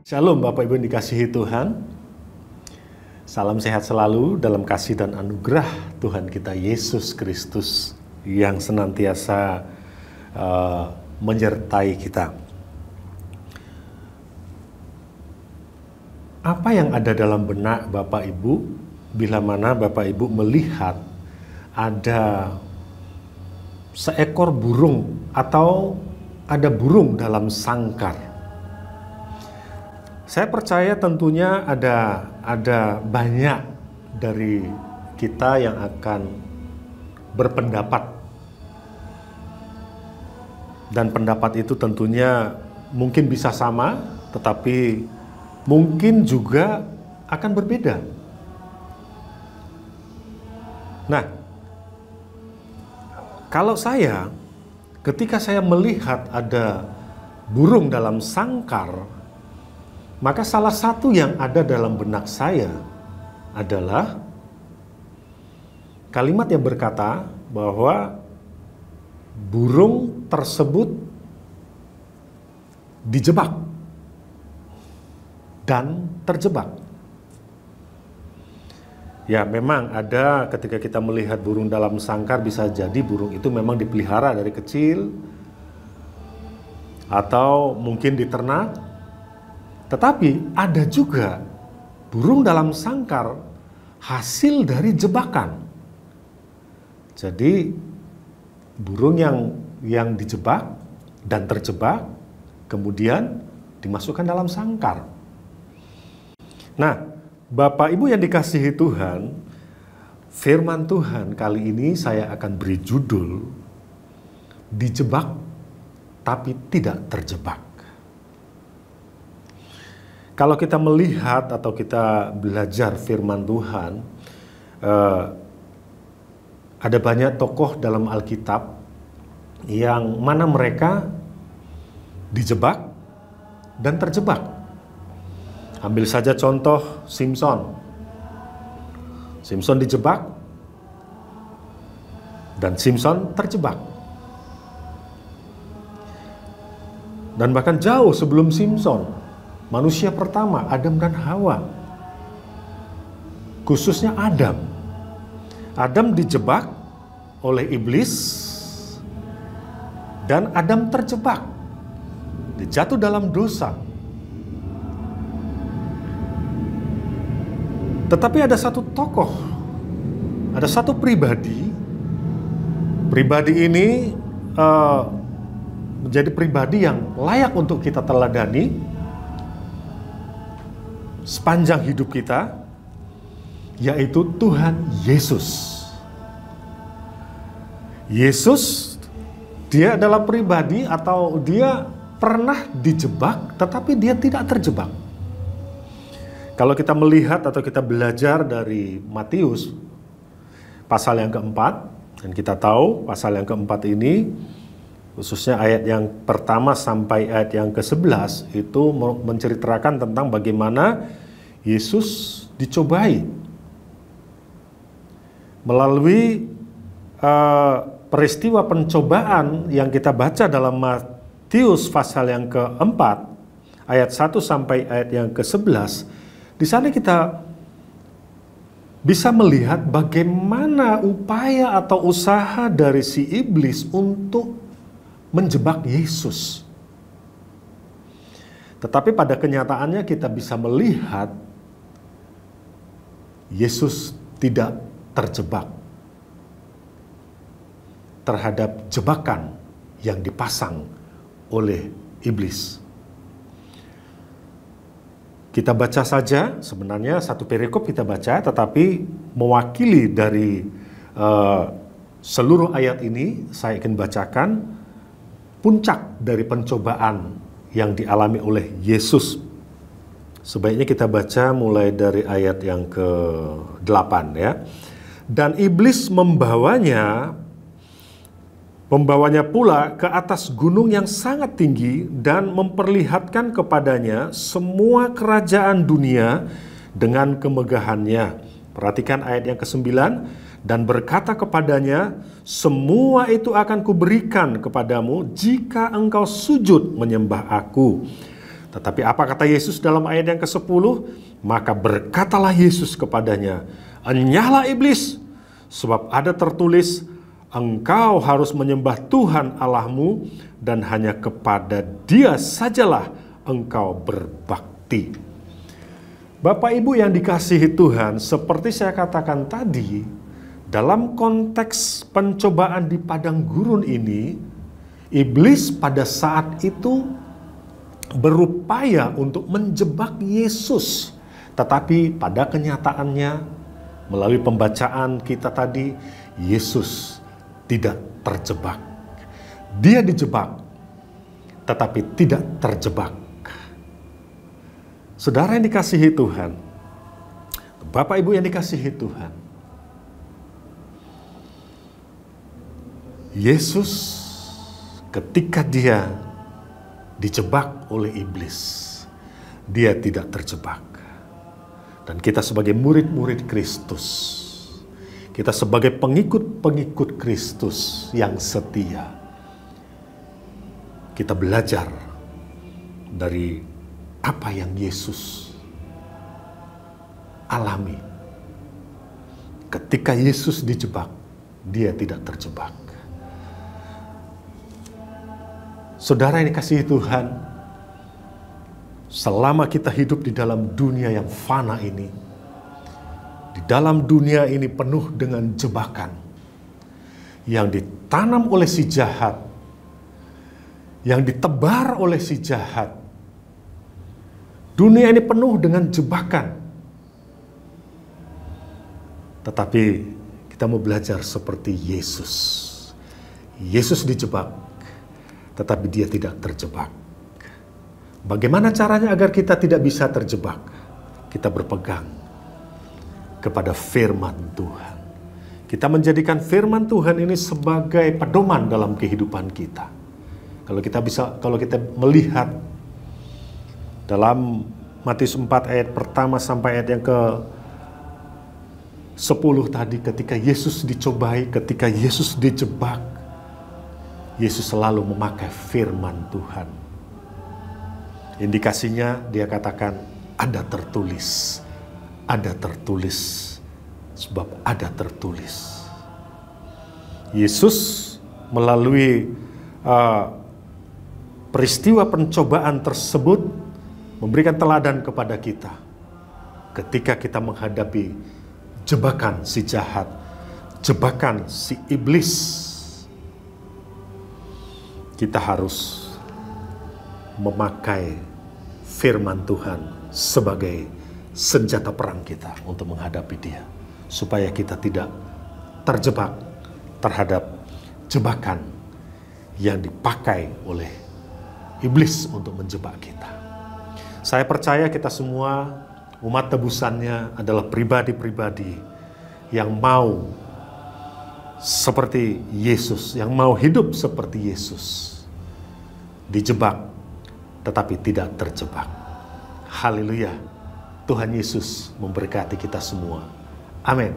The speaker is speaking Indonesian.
Shalom Bapak Ibu yang dikasihi Tuhan. Salam sehat selalu dalam kasih dan anugerah Tuhan kita Yesus Kristus yang senantiasa menyertai kita. Apa yang ada dalam benak Bapak Ibu bila mana Bapak Ibu melihat ada seekor burung atau ada burung dalam sangkar? Saya percaya tentunya ada banyak dari kita yang akan berpendapat. Dan pendapat itu tentunya mungkin bisa sama, tetapi mungkin juga akan berbeda. Nah, kalau ketika saya melihat ada burung dalam sangkar, maka salah satu yang ada dalam benak saya adalah kalimat yang berkata bahwa burung tersebut dijebak dan terjebak. Ya, memang ada ketika kita melihat burung dalam sangkar, bisa jadi burung itu memang dipelihara dari kecil atau mungkin diternak. Tetapi ada juga burung dalam sangkar hasil dari jebakan. Jadi burung yang dijebak dan terjebak kemudian dimasukkan dalam sangkar. Nah, Bapak Ibu yang dikasihi Tuhan, firman Tuhan kali ini saya akan beri judul dijebak tapi tidak terjebak. Kalau kita melihat atau kita belajar firman Tuhan, ada banyak tokoh dalam Alkitab yang mana mereka dijebak dan terjebak. Ambil saja contoh Simson. Simson dijebak dan Simson terjebak. Dan bahkan jauh sebelum Simson, manusia pertama, Adam dan Hawa. Khususnya Adam. Adam dijebak oleh iblis dan Adam terjebak. Dia jatuh dalam dosa. Tetapi ada satu tokoh, ada satu pribadi. Pribadi ini menjadi pribadi yang layak untuk kita teladani sepanjang hidup kita, yaitu Tuhan Yesus. Yesus, dia adalah pribadi atau dia pernah dijebak, tetapi dia tidak terjebak. Kalau kita melihat atau kita belajar dari Matius, pasal yang keempat, dan kita tahu pasal yang keempat ini, khususnya ayat yang pertama sampai ayat yang ke-11 itu menceritakan tentang bagaimana Yesus dicobai melalui peristiwa pencobaan yang kita baca dalam Matius pasal yang keempat ayat 1 sampai ayat yang ke-11. Di sana kita bisa melihat bagaimana upaya atau usaha dari si iblis untuk menjebak Yesus. Tetapi pada kenyataannya kita bisa melihat Yesus tidak terjebak terhadap jebakan yang dipasang oleh iblis. Kita baca saja, sebenarnya satu perikop kita baca, tetapi mewakili dari seluruh ayat ini, saya ingin bacakan puncak dari pencobaan yang dialami oleh Yesus. Sebaiknya kita baca mulai dari ayat yang ke-8 ya. Dan iblis membawanya pula ke atas gunung yang sangat tinggi dan memperlihatkan kepadanya semua kerajaan dunia dengan kemegahannya. Perhatikan ayat yang ke-9. Dan berkata kepadanya, semua itu akan kuberikan kepadamu jika engkau sujud menyembah aku. Tetapi apa kata Yesus dalam ayat yang ke-10? Maka berkatalah Yesus kepadanya, "Enyahlah iblis, sebab ada tertulis, engkau harus menyembah Tuhan Allahmu dan hanya kepada Dia sajalah engkau berbakti." Bapak Ibu yang dikasihi Tuhan, seperti saya katakan tadi, dalam konteks pencobaan di padang gurun ini, iblis pada saat itu berupaya untuk menjebak Yesus. Tetapi pada kenyataannya, melalui pembacaan kita tadi, Yesus tidak terjebak. Dia dijebak, tetapi tidak terjebak. Saudara yang dikasihi Tuhan, Bapak Ibu yang dikasihi Tuhan, Yesus ketika dia dijebak oleh iblis, dia tidak terjebak. Dan kita sebagai murid-murid Kristus, kita sebagai pengikut-pengikut Kristus yang setia, kita belajar dari apa yang Yesus alami. Ketika Yesus dijebak, dia tidak terjebak. Saudara yang dikasihi Tuhan, selama kita hidup di dalam dunia yang fana ini, di dalam dunia ini penuh dengan jebakan yang ditanam oleh si jahat, yang ditebar oleh si jahat. Dunia ini penuh dengan jebakan. Tetapi kita mau belajar seperti Yesus. Yesus dijebak, tetapi dia tidak terjebak. Bagaimana caranya agar kita tidak bisa terjebak? Kita berpegang kepada firman Tuhan. Kita menjadikan firman Tuhan ini sebagai pedoman dalam kehidupan kita. Kalau kita melihat dalam Matius 4 ayat pertama sampai ayat yang ke-10 tadi, ketika Yesus dicobai, ketika Yesus dijebak, Yesus selalu memakai firman Tuhan. Indikasinya dia katakan, ada tertulis, sebab ada tertulis. Yesus melalui peristiwa pencobaan tersebut memberikan teladan kepada kita. Ketika kita menghadapi jebakan si jahat, jebakan si iblis, kita harus memakai firman Tuhan sebagai senjata perang kita untuk menghadapi dia, supaya kita tidak terjebak terhadap jebakan yang dipakai oleh iblis untuk menjebak kita. Saya percaya kita semua umat tebusannya adalah pribadi-pribadi yang mau seperti Yesus, yang mau hidup seperti Yesus, dijebak tetapi tidak terjebak. Haleluya. Tuhan Yesus memberkati kita semua. Amin.